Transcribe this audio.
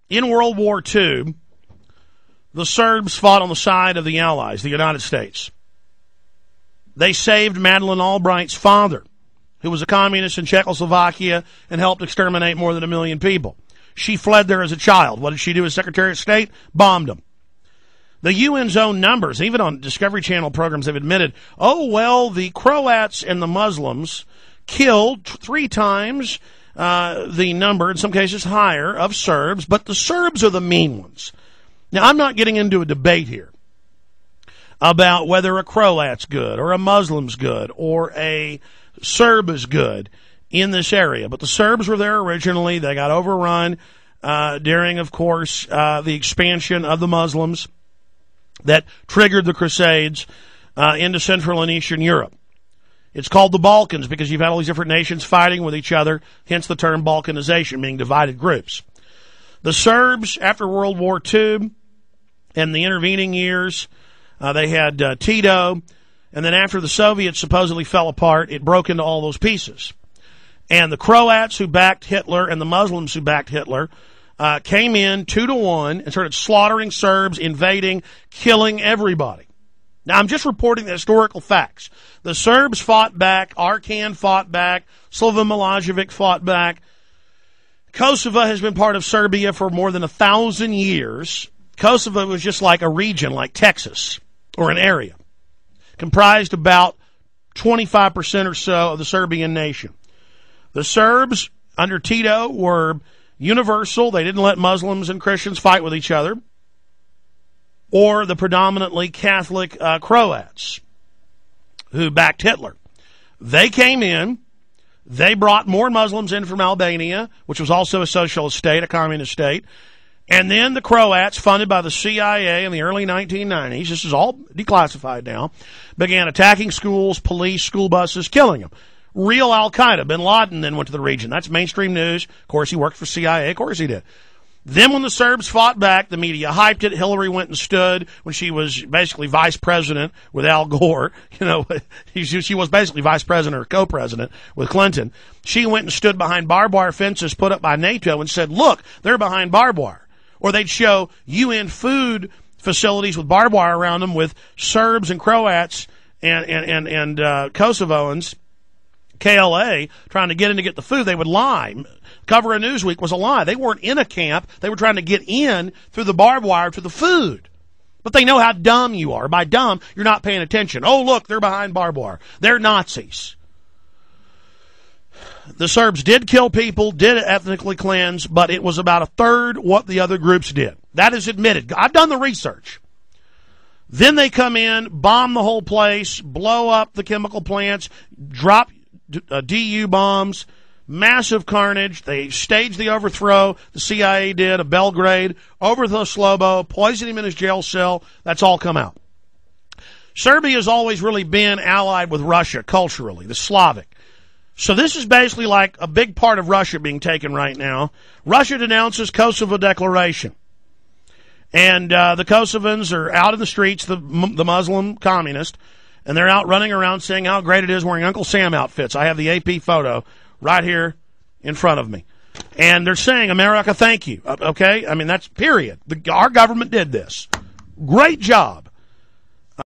In World War II, the Serbs fought on the side of the Allies, the United States. They saved Madeleine Albright's father, who was a communist in Czechoslovakia and helped exterminate more than 1 million people. She fled there as a child. What did she do as Secretary of State? Bombed them. The UN's own numbers, even on Discovery Channel programs, have admitted, oh, well, the Croats and the Muslims killed 3 times the number, in some cases higher, of Serbs, but the Serbs are the mean ones. Now, I'm not getting into a debate here about whether a Croat's good or a Muslim's good or a Serb is good in this area. But the Serbs were there originally. They got overrun during, of course, the expansion of the Muslims that triggered the Crusades into Central and Eastern Europe. It's called the Balkans because you've had all these different nations fighting with each other, hence the term Balkanization, meaning divided groups. The Serbs, after World War II and the intervening years, they had Tito, and then after the Soviets supposedly fell apart, it broke into all those pieces. And the Croats who backed Hitler and the Muslims who backed Hitler came in 2-1 and started slaughtering Serbs, invading, killing everybody. Now, I'm just reporting the historical facts. The Serbs fought back, Arkan fought back, Slobodan Milosevic fought back. Kosovo has been part of Serbia for more than 1,000 years. Kosovo was just like a region, like Texas, or an area, comprised about 25% or so of the Serbian nation. The Serbs, under Tito, were universal. They didn't let Muslims and Christians fight with each other, or the predominantly Catholic Croats who backed Hitler. They came in. They brought more Muslims in from Albania, which was also a socialist state, a communist state. And then the Croats, funded by the CIA in the early 1990s, this is all declassified now, began attacking schools, police, school buses, killing them. Real Al-Qaeda. Bin Laden then went to the region. That's mainstream news. Of course, he worked for CIA. Of course he did. Then when the Serbs fought back, the media hyped it. Hillary went and stood when she was basically vice president with Al Gore. You know, she was basically vice president or co-president with Clinton. She went and stood behind barbed wire fences put up by NATO and said, look, they're behind barbed wire. Or they'd show UN food facilities with barbed wire around them with Serbs and Croats and Kosovoans, KLA, trying to get in to get the food. They would lie. Cover of Newsweek was a lie. They weren't in a camp. They were trying to get in through the barbed wire to the food. But they know how dumb you are. By dumb, you're not paying attention. Oh, look, they're behind barbed wire. They're Nazis. The Serbs did kill people, did ethnically cleanse, but it was about a third what the other groups did. That is admitted. I've done the research. Then they come in, bomb the whole place, blow up the chemical plants, drop DU bombs, massive carnage. They staged the overthrow, the CIA did, of Belgrade, overthrow Slobo, poison him in his jail cell. That's all come out. Serbia has always really been allied with Russia culturally, the Slavic. So this is basically like a big part of Russia being taken right now. Russia denounces Kosovo Declaration. And the Kosovans are out in the streets, the Muslim communist, and they're out running around saying how great it is wearing Uncle Sam outfits. I have the AP photo right here in front of me. And they're saying, America, thank you. Okay? I mean, that's period. Our government did this. Great job.